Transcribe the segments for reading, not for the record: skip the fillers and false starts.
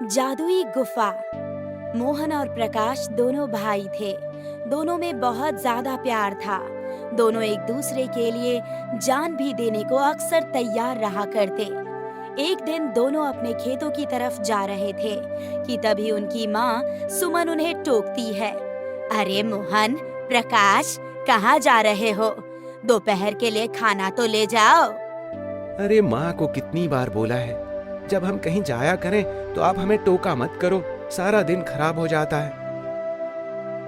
जादुई गुफा। मोहन और प्रकाश दोनों भाई थे। दोनों में बहुत ज्यादा प्यार था। दोनों एक दूसरे के लिए जान भी देने को अक्सर तैयार रहा करते। एक दिन दोनों अपने खेतों की तरफ जा रहे थे कि तभी उनकी माँ सुमन उन्हें टोकती है। अरे मोहन, प्रकाश, कहाँ जा रहे हो? दोपहर के लिए खाना तो ले जाओ। अरे माँ को कितनी बार बोला है, जब हम कहीं जाया करें तो आप हमें टोका मत करो, सारा दिन खराब हो जाता है।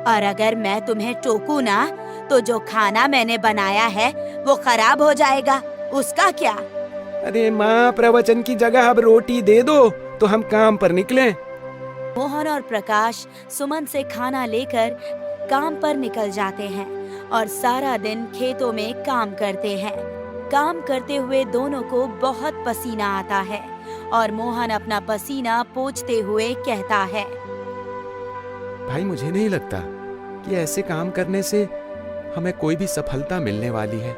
और अगर मैं तुम्हें टोकू ना तो जो खाना मैंने बनाया है वो खराब हो जाएगा, उसका क्या? अरे माँ, प्रवचन की जगह अब रोटी दे दो तो हम काम पर निकलें। मोहन और प्रकाश सुमन से खाना लेकर काम पर निकल जाते हैं और सारा दिन खेतों में काम करते हैं। काम करते हुए दोनों को बहुत पसीना आता है और मोहन अपना पसीना पोंछते हुए कहता है, भाई, मुझे नहीं लगता कि ऐसे काम करने से हमें कोई भी सफलता मिलने वाली है।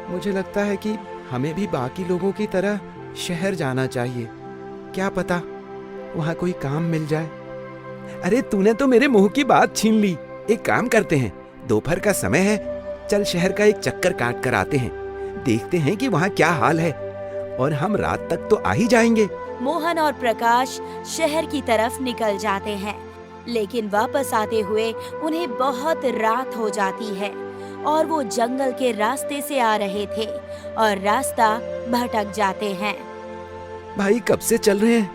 मुझे लगता है कि हमें भी बाकी लोगों की तरह शहर जाना चाहिए। क्या पता वहाँ कोई काम मिल जाए। अरे तूने तो मेरे मुंह की बात छीन ली। एक काम करते हैं, दोपहर का समय है, चल शहर का एक चक्कर काट कर आते हैं, देखते हैं कि वहाँ क्या हाल है, और हम रात तक तो आ ही जाएंगे। मोहन और प्रकाश शहर की तरफ निकल जाते हैं, लेकिन वापस आते हुए उन्हें बहुत रात हो जाती है और वो जंगल के रास्ते से आ रहे थे और रास्ता भटक जाते हैं। भाई, कब से चल रहे हैं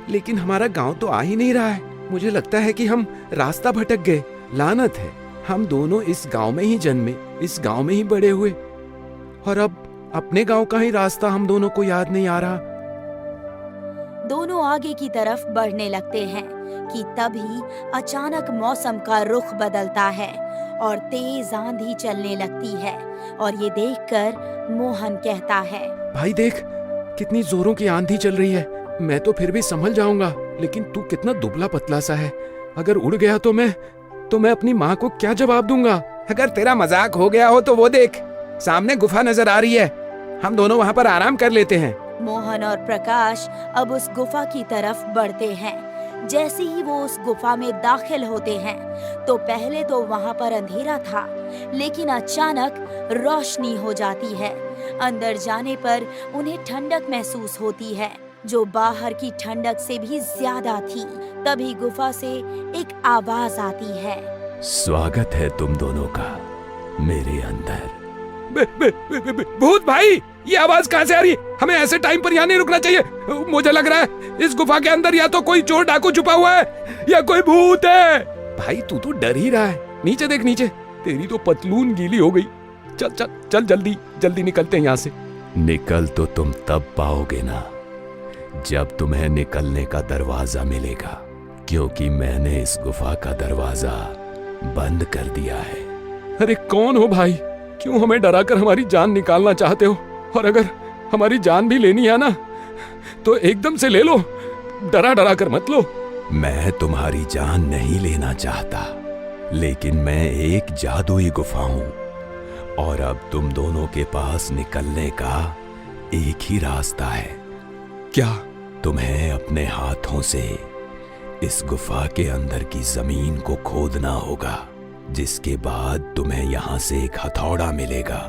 लेकिन हमारा गांव तो आ ही नहीं रहा है। मुझे लगता है कि हम रास्ता भटक गए। लानत है, हम दोनों इस गांव में ही जन्मे, इस गांव में ही बड़े हुए, और अब अपने गांव का ही रास्ता हम दोनों को याद नहीं आ रहा। दोनों आगे की तरफ बढ़ने लगते हैं कि तभी अचानक मौसम का रुख बदलता है और तेज आंधी चलने लगती है और ये देखकर मोहन कहता है, भाई देख, कितनी जोरों की आंधी चल रही है। मैं तो फिर भी संभल जाऊंगा, लेकिन तू कितना दुबला पतला सा है। अगर उड़ गया तो मैं अपनी माँ को क्या जवाब दूंगा? अगर तेरा मजाक हो गया हो तो वो देख, सामने गुफा नजर आ रही है, हम दोनों वहाँ पर आराम कर लेते हैं। मोहन और प्रकाश अब उस गुफा की तरफ बढ़ते हैं। जैसे ही वो उस गुफा में दाखिल होते हैं तो पहले तो वहाँ पर अंधेरा था, लेकिन अचानक रोशनी हो जाती है। अंदर जाने पर उन्हें ठंडक महसूस होती है, जो बाहर की ठंडक से भी ज्यादा थी। तभी गुफा से एक आवाज आती है, स्वागत है तुम दोनों का मेरे अंदर। भूत भाई, ये आवाज कहाँ से आ रही है? हमें ऐसे टाइम पर यहाँ नहीं रुकना चाहिए। मुझे लग रहा है इस गुफा के अंदर या तो कोई चोर डाकू छुपा हुआ है या कोई भूत है। भाई, तू तो डर ही रहा है। नीचे देख, नीचे तेरी तो पतलून गीली हो गई। चल चल चल, जल्दी जल्दी निकलते हैं यहाँ से। निकल तो तुम तब पाओगे ना जब तुम्हें निकलने का दरवाजा मिलेगा, क्योंकि मैंने इस गुफा का दरवाजा बंद कर दिया है। अरे कौन हो भाई? क्यों हमें डराकर हमारी जान निकालना चाहते हो? और अगर हमारी जान भी लेनी है ना तो एकदम से ले लो, डरा डरा कर मत लो। मैं तुम्हारी जान नहीं लेना चाहता, लेकिन मैं एक जादुई गुफा हूं, और अब तुम दोनों के पास निकलने का एक ही रास्ता है। क्या? तुम्हें अपने हाथों से इस गुफा के अंदर की जमीन को खोदना होगा, जिसके बाद तुम्हें यहाँ से एक हथौड़ा मिलेगा,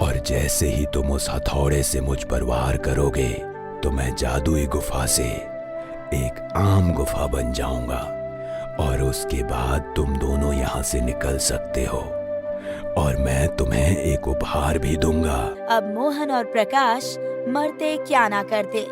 और जैसे ही तुम उस हथौड़े से मुझ पर वार करोगे तो मैं जादुई गुफा से एक आम गुफा बन जाऊंगा, और उसके बाद तुम दोनों यहाँ से निकल सकते हो, और मैं तुम्हें एक उपहार भी दूंगा। अब मोहन और प्रकाश मरते क्या ना करते,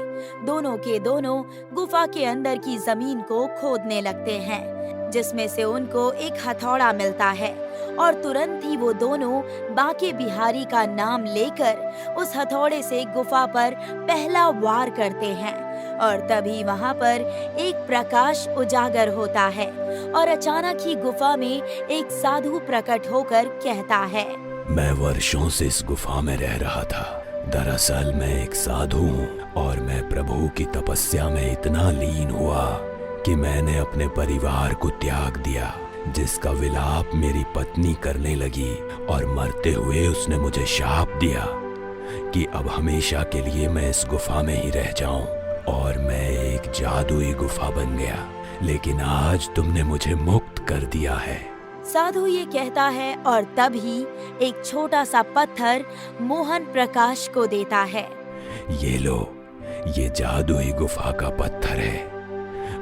दोनों के दोनों गुफा के अंदर की जमीन को खोदने लगते हैं, जिसमें से उनको एक हथौड़ा मिलता है, और तुरंत ही वो दोनों बांके बिहारी का नाम लेकर उस हथौड़े से गुफा पर पहला वार करते हैं। और तभी वहाँ पर एक प्रकाश उजागर होता है और अचानक ही गुफा में एक साधु प्रकट होकर कहता है, मैं वर्षों से इस गुफा में रह रहा था। दरअसल मैं एक साधु हूँ, और मैं प्रभु की तपस्या में इतना लीन हुआ कि मैंने अपने परिवार को त्याग दिया, जिसका विलाप मेरी पत्नी करने लगी, और मरते हुए उसने मुझे शाप दिया कि अब हमेशा के लिए मैं इस गुफा में ही रह जाऊं, और मैं एक जादुई गुफा बन गया, लेकिन आज तुमने मुझे मुक्त कर दिया है। साधु ये कहता है और तभी एक छोटा सा पत्थर मोहन प्रकाश को देता है। ये लो, ये जादुई गुफा का पत्थर है,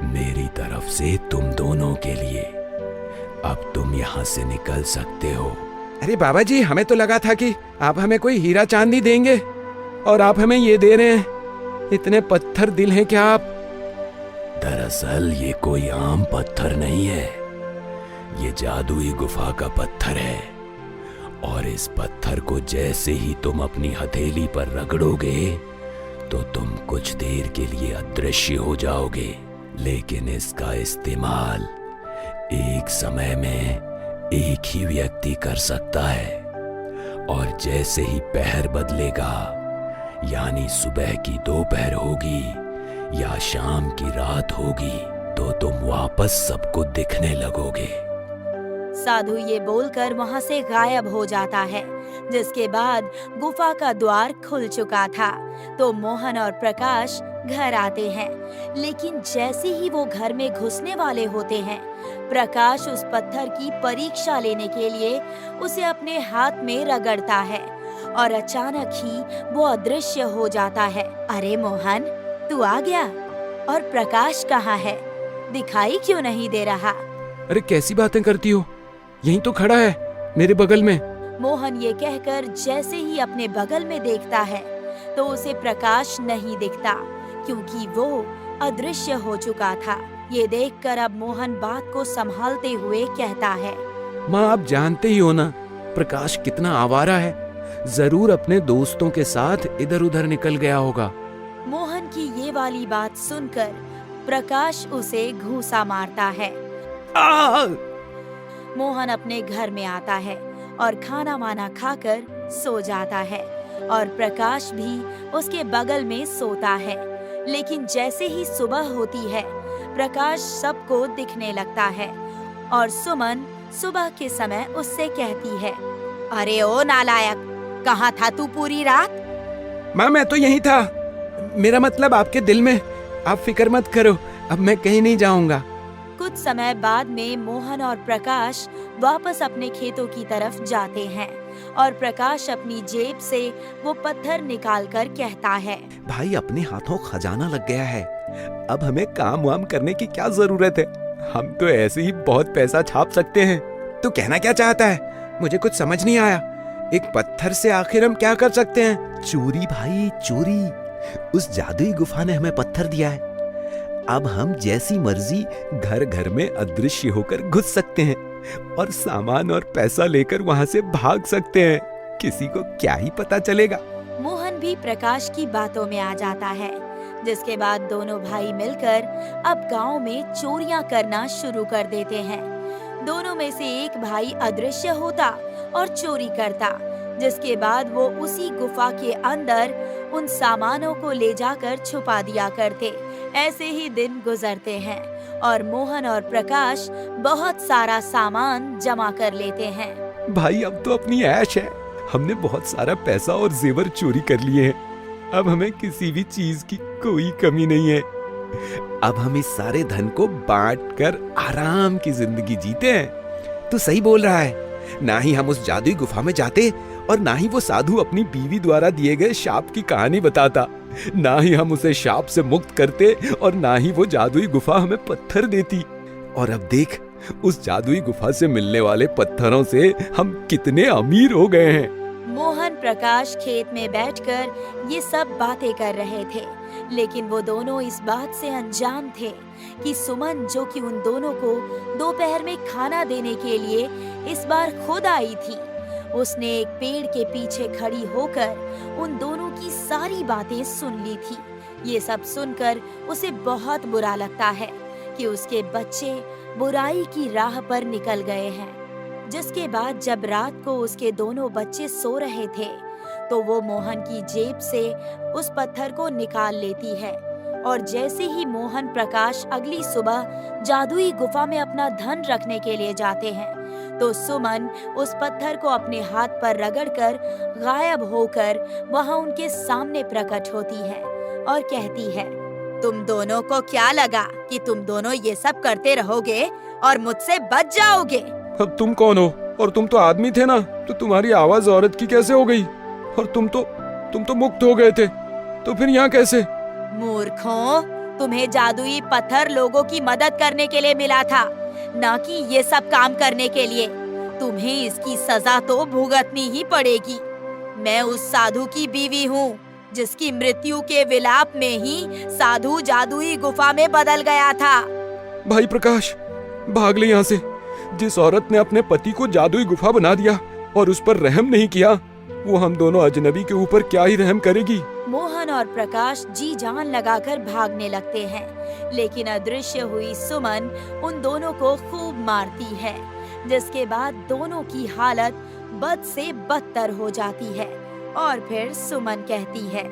मेरी तरफ से तुम दोनों के लिए। अब तुम यहाँ से निकल सकते हो। अरे बाबा जी, हमें तो लगा था कि आप हमें कोई हीरा चांदी देंगे और आप हमें ये दे रहे हैं। इतने पत्थर दिल हैं क्या आप? दरअसल ये कोई आम पत्थर नहीं है, ये जादुई गुफा का पत्थर है, और इस पत्थर को जैसे ही तुम अपनी हथेली पर रगड़ोगे तो तुम कुछ देर के लिए अदृश्य हो जाओगे। लेकिन इसका इस्तेमाल एक समय में एक ही व्यक्ति कर सकता है, और जैसे ही पहर बदलेगा, यानी सुबह की दोपहर होगी या शाम की रात होगी, तो तुम वापस सबको दिखने लगोगे। साधु ये बोलकर वहाँ से गायब हो जाता है। जिसके बाद गुफा का द्वार खुल चुका था तो मोहन और प्रकाश घर आते हैं। लेकिन जैसे ही वो घर में घुसने वाले होते हैं, प्रकाश उस पत्थर की परीक्षा लेने के लिए उसे अपने हाथ में रगड़ता है और अचानक ही वो अदृश्य हो जाता है। अरे मोहन, तू आ गया? और प्रकाश कहाँ है? दिखाई क्यों नहीं दे रहा? अरे कैसी बातें करती हो, यहीं तो खड़ा है मेरे बगल में। मोहन ये कहकर जैसे ही अपने बगल में देखता है तो उसे प्रकाश नहीं दिखता, क्योंकि वो अदृश्य हो चुका था। ये देखकर अब मोहन बात को संभालते हुए कहता है, माँ आप जानते ही हो ना, प्रकाश कितना आवारा है, जरूर अपने दोस्तों के साथ इधर उधर निकल गया होगा। मोहन की ये वाली बात सुनकर प्रकाश उसे घूंसा मारता है। मोहन अपने घर में आता है और खाना वाना खाकर सो जाता है और प्रकाश भी उसके बगल में सोता है। लेकिन जैसे ही सुबह होती है, प्रकाश सबको दिखने लगता है और सुमन सुबह के समय उससे कहती है, अरे ओ नालायक, कहाँ था तू पूरी रात? माँ मैं तो यहीं था, मेरा मतलब आपके दिल में। आप फिक्र मत करो, अब मैं कहीं नहीं जाऊंगा। कुछ समय बाद में मोहन और प्रकाश वापस अपने खेतों की तरफ जाते हैं और प्रकाश अपनी जेब से वो पत्थर निकालकर कहता है, भाई अपने हाथों खजाना लग गया है, अब हमें काम वाम करने की क्या जरूरत है, हम तो ऐसे ही बहुत पैसा छाप सकते हैं। तू कहना क्या चाहता है? मुझे कुछ समझ नहीं आया। एक पत्थर से आखिर हम क्या कर सकते हैं? चोरी भाई चोरी, उस जादुई गुफा ने हमें पत्थर दिया है, अब हम जैसी मर्जी घर घर में अदृश्य होकर घुस सकते हैं और सामान और पैसा लेकर वहाँ से भाग सकते हैं, किसी को क्या ही पता चलेगा। मोहन भी प्रकाश की बातों में आ जाता है। जिसके बाद दोनों भाई मिलकर अब गांव में चोरियां करना शुरू कर देते हैं। दोनों में से एक भाई अदृश्य होता और चोरी करता, जिसके बाद वो उसी गुफा के अंदर उन सामानों को ले जाकर छुपा दिया करते। ऐसे ही दिन गुजरते हैं और मोहन और प्रकाश बहुत सारा सामान जमा कर लेते हैं। भाई अब तो अपनी ऐश है, हमने बहुत सारा पैसा और जेवर चोरी कर लिए हैं, अब हमें किसी भी चीज की कोई कमी नहीं है। अब हम इस सारे धन को बांटकर आराम की जिंदगी जीते हैं। तू सही बोल रहा है, ना ही हम उस जादुई गुफा में जाते और ना ही वो साधु अपनी बीवी द्वारा दिए गए शाप की कहानी बताता, ना ही हम उसे शाप से मुक्त करते और ना ही वो जादुई गुफा हमें पत्थर देती। और अब देख, उस जादुई गुफा से मिलने वाले पत्थरों से हम कितने अमीर हो गए हैं। मोहन प्रकाश खेत में बैठकर ये सब बातें कर रहे थे, लेकिन वो दोनों इस बात से अनजान थे कि सुमन, जो कि उन दोनों को दोपहर में खाना देने के लिए इस बार खुद आई थी, उसने एक पेड़ के पीछे खड़ी होकर उन दोनों की सारी बातें सुन ली थी। ये सब सुनकर उसे बहुत बुरा लगता है कि उसके बच्चे बुराई की राह पर निकल गए हैं। जिसके बाद जब रात को उसके दोनों बच्चे सो रहे थे तो वो मोहन की जेब से उस पत्थर को निकाल लेती है और जैसे ही मोहन प्रकाश अगली सुबह जादुई गुफा में अपना धन रखने के लिए जाते हैं तो सुमन उस पत्थर को अपने हाथ पर रगड़कर गायब होकर वहां उनके सामने प्रकट होती है और कहती है, तुम दोनों को क्या लगा कि तुम दोनों ये सब करते रहोगे और मुझसे बच जाओगे? अब तुम कौन हो? और तुम तो आदमी थे ना, तो तुम्हारी आवाज औरत की कैसे हो गई? और तुम तो मुक्त हो गए थे, तो फिर यहाँ कैसे? मूर्खों, तुम्हें जादुई पत्थर लोगों की मदद करने के लिए मिला था, ना कि ये सब काम करने के लिए। तुम्हें इसकी सजा तो भुगतनी ही पड़ेगी। मैं उस साधु की बीवी हूँ जिसकी मृत्यु के विलाप में ही साधु जादुई गुफा में बदल गया था। भाई प्रकाश, भाग ले यहाँ से। जिस औरत ने अपने पति को जादुई गुफा बना दिया और उस पर रहम नहीं किया, वो हम दोनों अजनबी के ऊपर क्या ही रहम करेगी। मोहन और प्रकाश जी जान लगाकर भागने लगते हैं, लेकिन अदृश्य हुई सुमन उन दोनों को खूब मारती है, जिसके बाद दोनों की हालत बद से बदतर हो जाती है। और फिर सुमन कहती है,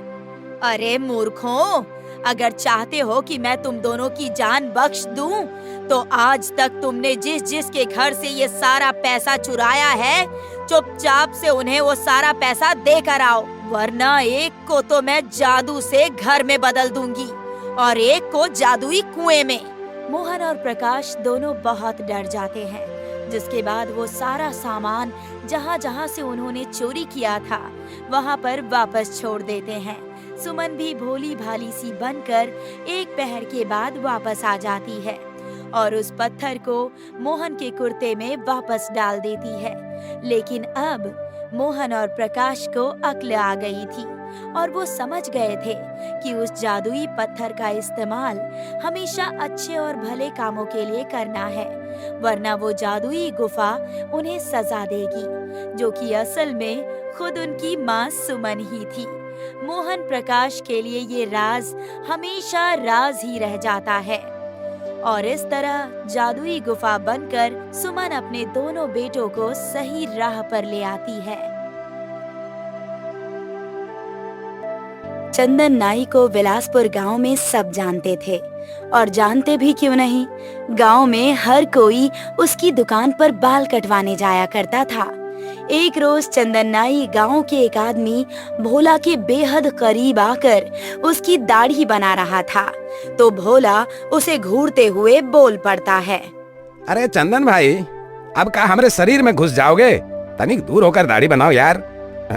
अरे मूर्खों, अगर चाहते हो कि मैं तुम दोनों की जान बख्श दूं, तो आज तक तुमने जिस जिस के घर से ये सारा पैसा चुराया है, चुपचाप से उन्हें वो सारा पैसा दे कर आओ, वरना एक को तो मैं जादू से घर में बदल दूंगी और एक को जादुई कुएं में। मोहन और प्रकाश दोनों बहुत डर जाते हैं, जिसके बाद वो सारा सामान जहाँ जहाँ से उन्होंने चोरी किया था वहाँ पर वापस छोड़ देते हैं। सुमन भी भोली भाली सी बनकर एक पहर के बाद वापस आ जाती है और उस पत्थर को मोहन के कुर्ते में वापस डाल देती है। लेकिन अब मोहन और प्रकाश को अक्ल आ गई थी और वो समझ गए थे कि उस जादुई पत्थर का इस्तेमाल हमेशा अच्छे और भले कामों के लिए करना है, वरना वो जादुई गुफा उन्हें सजा देगी, जो कि असल में खुद उनकी माँ सुमन ही थी। मोहन प्रकाश के लिए ये राज हमेशा राज ही रह जाता है और इस तरह जादुई गुफा बनकर सुमन अपने दोनों बेटों को सही राह पर ले आती है। चंदन नाई को बिलासपुर गांव में सब जानते थे और जानते भी क्यों नहीं, गांव में हर कोई उसकी दुकान पर बाल कटवाने जाया करता था। एक रोज चंदन नाई गांव के एक आदमी भोला के बेहद करीब आकर उसकी दाढ़ी बना रहा था, तो भोला उसे घूरते हुए बोल पड़ता है, अरे चंदन भाई, अब क्या हमारे शरीर में घुस जाओगे? तनिक दूर होकर दाढ़ी बनाओ यार।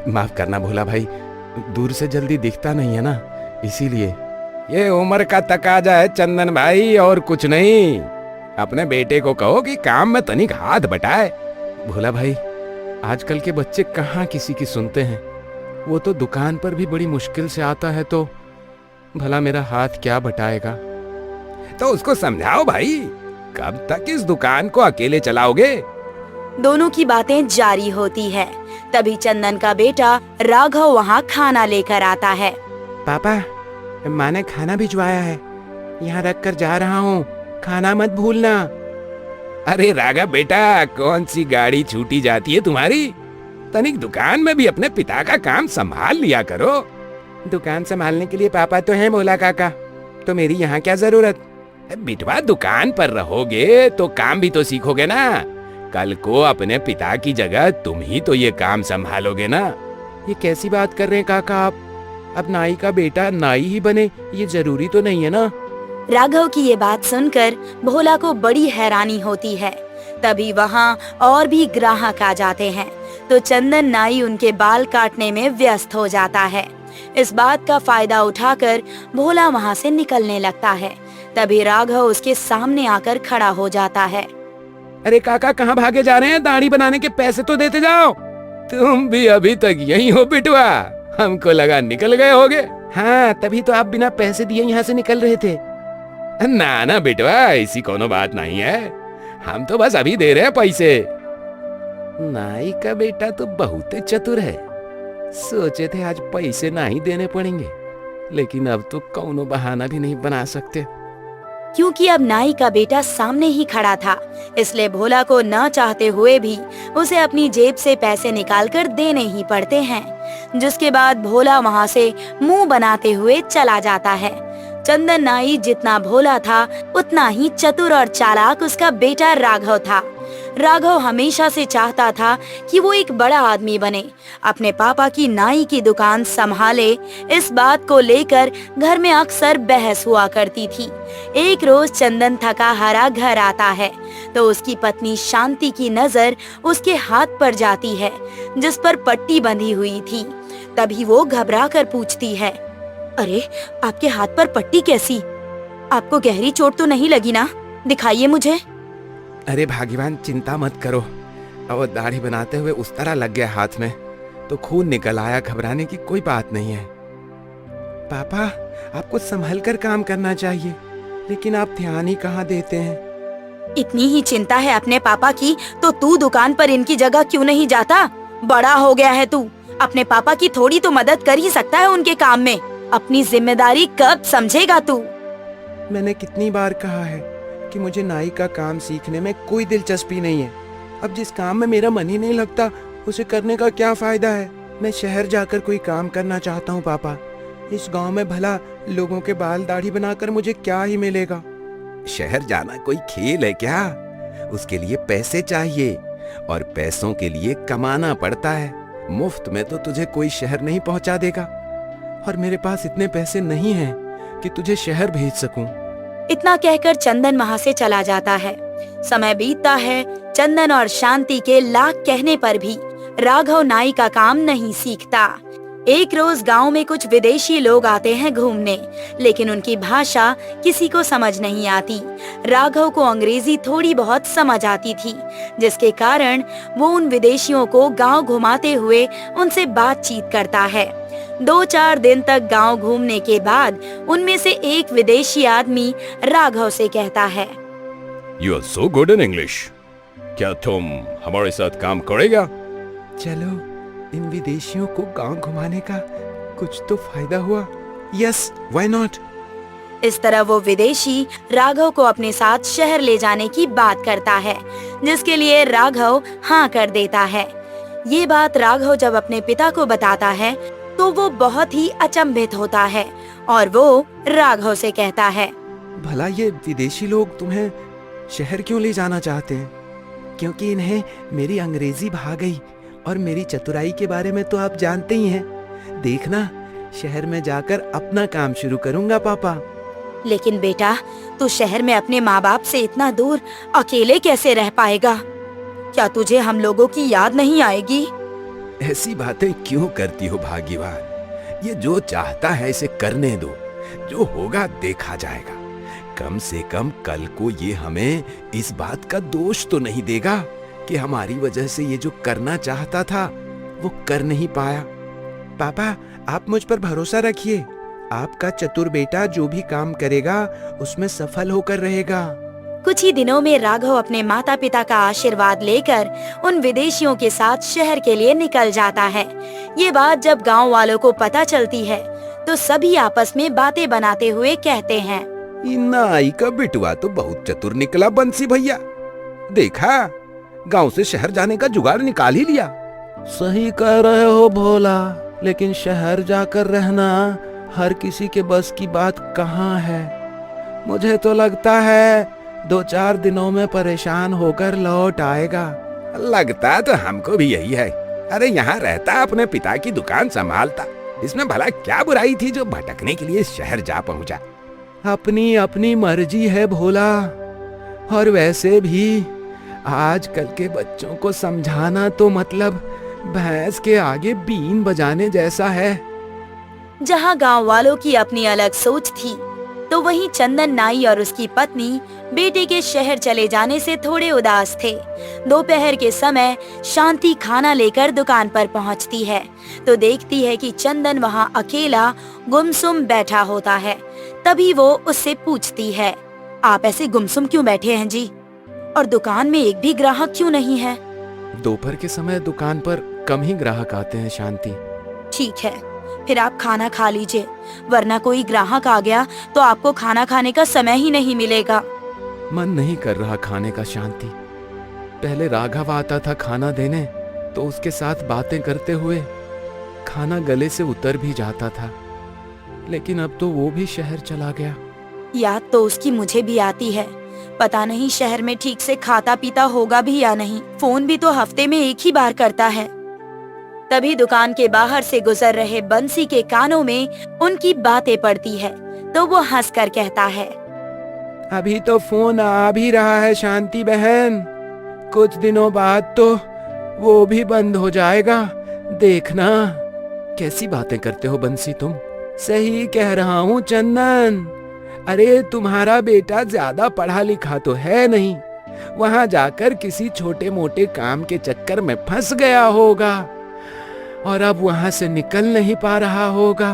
माफ करना भोला भाई, दूर से जल्दी दिखता नहीं है ना, इसीलिए। ये उम्र का तकाजा है चंदन भाई, और कुछ नहीं। अपने बेटे को कहो कि काम में तनिक हाथ बटाए। भोला भाई, आजकल के बच्चे कहाँ किसी की सुनते हैं। वो तो दुकान पर भी बड़ी मुश्किल से आता है, तो भला मेरा हाथ क्या बटाएगा। तो उसको समझाओ भाई, कब तक इस दुकान को अकेले चलाओगे? दोनों की बातें जारी होती है। तभी चंदन का बेटा राघव वहाँ खाना लेकर आता है। पापा, माँ ने खाना भिजवाया है, यहाँ रख कर जा रहा हूँ, खाना मत भूलना। अरे राघव बेटा, कौन सी गाड़ी छूटी जाती है तुम्हारी? तनिक दुकान में भी अपने पिता का काम संभाल लिया करो। दुकान संभालने के लिए पापा तो हैं भोला काका, तो मेरी यहाँ क्या जरूरत। बिटवा, दुकान पर रहोगे तो काम भी तो सीखोगे ना। कल को अपने पिता की जगह तुम ही तो ये काम संभालोगे ना। ये कैसी बात कर रहे हैं काका आप? अब नाई का बेटा नाई ही बने, ये जरूरी तो नहीं है ना। राघव की ये बात सुनकर भोला को बड़ी हैरानी होती है। तभी वहाँ और भी ग्राहक आ जाते हैं, तो चंदन नाई उनके बाल काटने में व्यस्त हो जाता है। इस बात का फायदा उठाकर भोला वहाँ से निकलने लगता है। तभी राघव उसके सामने आकर खड़ा हो जाता है। अरे काका, कहाँ भागे जा रहे हैं? दाढ़ी बनाने के पैसे तो देते जाओ। तुम भी अभी तक यहीं हो बिटवा? हमको लगा निकल गए होगे। हाँ, तभी तो आप बिना पैसे दिए यहाँ से निकल रहे थे। ना ना बिटवा, ऐसी कोनो बात नहीं है, हम तो बस अभी दे रहे हैं पैसे। नाई का बेटा तो बहुत चतुर है। सोचे थे आज पैसे नहीं देने पड़ेंगे, लेकिन अब तो कौनो बहाना भी नहीं बना सकते। क्योंकि अब नाई का बेटा सामने ही खड़ा था, इसलिए भोला को न चाहते हुए भी उसे अपनी जेब से पैसे निकालकर देने ही पड़ते हैं। जिसके बाद भोला वहाँ से मुंह बनाते हुए चला जाता है। चंदन नाई जितना भोला था, उतना ही चतुर और चालाक उसका बेटा राघव था। राघव हमेशा से चाहता था कि वो एक बड़ा आदमी बने, अपने पापा की नाई की दुकान संभाले। इस बात को लेकर घर में अक्सर बहस हुआ करती थी। एक रोज चंदन थका हारा घर आता है तो उसकी पत्नी शांति की नजर उसके हाथ पर जाती है जिस पर पट्टी बंधी हुई थी। तभी वो घबरा कर पूछती है, अरे आपके हाथ पर पट्टी कैसी? आपको गहरी चोट तो नहीं लगी ना? दिखाइए मुझे। अरे भाग्यवान, चिंता मत करो। अब वो दाढ़ी बनाते हुए उस तरह लग गया हाथ में तो खून निकल आया। घबराने की कोई बात नहीं है। पापा, आपको संभल कर काम करना चाहिए, लेकिन आप ध्यान ही कहाँ देते हैं। इतनी ही चिंता है अपने पापा की तो तू दुकान पर इनकी जगह क्यों नहीं जाता? बड़ा हो गया है तू, अपने पापा की थोड़ी तो मदद कर ही सकता है उनके काम में। अपनी जिम्मेदारी कब समझेगा तू? मैंने कितनी बार कहा है कि मुझे नाई का काम सीखने में कोई दिलचस्पी नहीं है। अब जिस काम में मेरा मन ही नहीं लगता उसे करने का क्या फायदा है। मैं शहर जाकर कोई काम करना चाहता हूँ पापा। इस गांव में भला लोगों के बाल दाढ़ी बनाकर मुझे क्या ही मिलेगा। शहर जाना कोई खेल है क्या? उसके लिए पैसे चाहिए और पैसों के लिए कमाना पड़ता है। मुफ्त में तो तुझे कोई शहर नहीं पहुंचा देगा, और मेरे पास इतने पैसे नहीं हैं कि तुझे शहर भेज सकूं। इतना कहकर चंदन वहाँ से चला जाता है। समय बीतता है। चंदन और शांति के लाख कहने पर भी राघव नाई का काम नहीं सीखता। एक रोज गांव में कुछ विदेशी लोग आते हैं घूमने, लेकिन उनकी भाषा किसी को समझ नहीं आती। राघव को अंग्रेजी थोड़ी बहुत समझ आती थी, जिसके कारण वो उन विदेशियों को गांव घुमाते हुए उनसे बातचीत करता है। 2-4 दिन तक गांव घूमने के बाद उनमें से एक विदेशी आदमी राघव से कहता है, you are so good in English. क्या तुम हमारे साथ काम करेगा? चलो, इन विदेशियों को गांव घुमाने का कुछ तो फायदा हुआ। Yes, why not. इस तरह वो विदेशी राघव को अपने साथ शहर ले जाने की बात करता है, जिसके लिए राघव हाँ कर देता है। ये बात राघव जब अपने पिता को बताता है तो वो बहुत ही अचंभित होता है और वो राघव से कहता है, भला ये विदेशी लोग तुम्हें शहर क्यों ले जाना चाहते हैं? क्योंकि इन्हें मेरी अंग्रेजी भा गई और मेरी चतुराई के बारे में तो आप जानते ही हैं। देखना, शहर में जाकर अपना काम शुरू करूंगा पापा। लेकिन बेटा, तू शहर में अपने माँ बाप से इतना दूर अकेले कैसे रह पाएगा? क्या तुझे हम लोगों की याद नहीं आएगी? ऐसी बातें क्यों करती हो भाग्यवान? ये जो चाहता है इसे करने दो, जो होगा देखा जाएगा। कम से कम कल को ये हमें इस बात का दोष तो नहीं देगा कि हमारी वजह से ये जो करना चाहता था वो कर नहीं पाया। पापा, आप मुझ पर भरोसा रखिए। आपका चतुर बेटा जो भी काम करेगा उसमें सफल होकर रहेगा। कुछ ही दिनों में राघव अपने माता पिता का आशीर्वाद लेकर उन विदेशियों के साथ शहर के लिए निकल जाता है। ये बात जब गांव वालों को पता चलती है तो सभी आपस में बातें बनाते हुए कहते हैं, नाई का बिटुआ तो बहुत चतुर निकला बंसी भैया। देखा, गांव से शहर जाने का जुगाड़ निकाल ही लिया। सही कह रहे हो भोला, लेकिन शहर जाकर रहना हर किसी के बस की बात कहाँ है। मुझे तो लगता है 2-4 दिनों में परेशान होकर लौट आएगा। लगता तो हमको भी यही है। अरे यहाँ रहता, अपने पिता की दुकान संभालता, इसमें भला क्या बुराई थी जो भटकने के लिए शहर जा पहुंचा। अपनी अपनी मर्जी है भोला, और वैसे भी आजकल के बच्चों को समझाना तो मतलब भैंस के आगे बीन बजाने जैसा है। जहाँ गांव वालों की अपनी अलग सोच थी, तो वहीं चंदन नाई और उसकी पत्नी बेटे के शहर चले जाने से थोड़े उदास थे। दोपहर के समय शांति खाना लेकर दुकान पर पहुंचती है तो देखती है कि चंदन वहां अकेला गुमसुम बैठा होता है। तभी वो उससे पूछती है, आप ऐसे गुमसुम क्यों बैठे हैं जी? और दुकान में एक भी ग्राहक क्यों नहीं है? दोपहर के समय दुकान पर कम ही ग्राहक आते हैं शांति। ठीक है, फिर आप खाना खा लीजिए, वरना कोई ग्राहक आ गया तो आपको खाना खाने का समय ही नहीं मिलेगा। मन नहीं कर रहा खाने का शांति। पहले राघव आता था खाना देने तो उसके साथ बातें करते हुए खाना गले से उतर भी जाता था, लेकिन अब तो वो भी शहर चला गया। याद तो उसकी मुझे भी आती है, पता नहीं शहर में ठीक से खाता पीता होगा भी या नहीं। फोन भी तो हफ्ते में एक ही बार करता है। तभी दुकान के बाहर से गुजर रहे बंसी के कानों में उनकी बातें पड़ती है, तो वो हंसकर कहता है, अभी तो फोन आ भी रहा है शांति बहन, कुछ दिनों बाद तो वो भी बंद हो जाएगा, देखना। कैसी बातें करते हो बंसी तुम। सही कह रहा हूँ चंदन, अरे तुम्हारा बेटा ज्यादा पढ़ा लिखा तो है नहीं, वहां जाकर किसी छोटे मोटे काम के चक्कर में फंस गया होगा और अब वहां से निकल नहीं पा रहा होगा।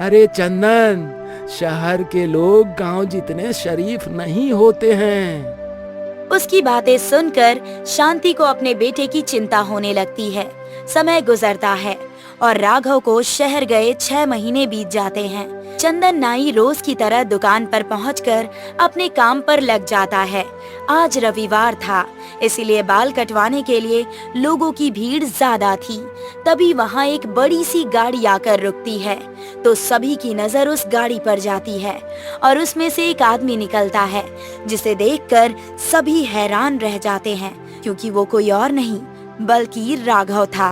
अरे चंदन, शहर के लोग गांव जितने शरीफ नहीं होते हैं। उसकी बातें सुनकर शांति को अपने बेटे की चिंता होने लगती है। समय गुजरता है और राघव को शहर गए 6 महीने बीत जाते हैं। चंदन नाई रोज की तरह दुकान पर पहुंचकर अपने काम पर लग जाता है। आज रविवार था, इसीलिए बाल कटवाने के लिए लोगों की भीड़ ज्यादा थी। तभी वहां एक बड़ी सी गाड़ी आकर रुकती है, तो सभी की नजर उस गाड़ी पर जाती है और उसमें से एक आदमी निकलता है, जिसे देखकर सभी हैरान रह जाते हैं, क्योंकि वो कोई और नहीं बल्कि राघव था।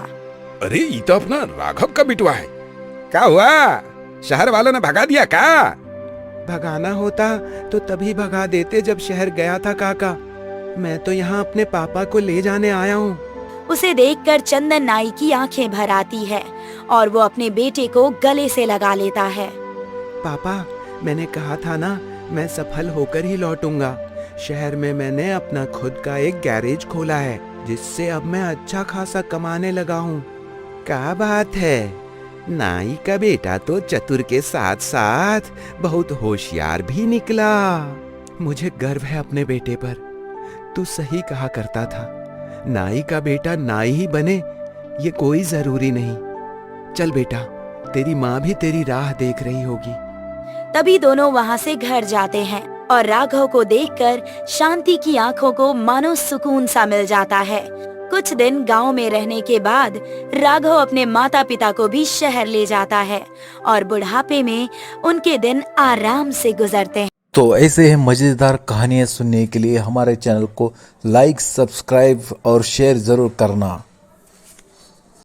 अरे ये तो अपना राघव का बिटवा है। क्या हुआ, शहर वालों ने भगा दिया क्या? भगाना होता तो तभी भगा देते जब शहर गया था काका। मैं तो यहाँ अपने पापा को ले जाने आया हूँ। उसे देखकर चंदन नाई की आंखें भर आती है और वो अपने बेटे को गले से लगा लेता है। पापा, मैंने कहा था ना, मैं सफल होकर ही लौटूंगा। शहर में मैंने अपना खुद का एक गैरेज खोला है, जिससे अब मैं अच्छा खासा कमाने लगा हूँ। क्या बात है, नाई का बेटा तो चतुर के साथ साथ बहुत होशियार भी निकला। मुझे गर्व है अपने बेटे पर। तू सही कहा करता था, नाई का बेटा नाई ही बने ये कोई जरूरी नहीं। चल बेटा, तेरी माँ भी तेरी राह देख रही होगी। तभी दोनों वहाँ से घर जाते हैं और राघव को देखकर शांति की आंखों को मानो सुकून सा मिल जाता है। कुछ दिन गांव में रहने के बाद राघव अपने माता पिता को भी शहर ले जाता है और बुढ़ापे में उनके दिन आराम से गुजरते हैं। तो ऐसे ही मजेदार कहानियां सुनने के लिए हमारे चैनल को लाइक, सब्सक्राइब और शेयर जरूर करना।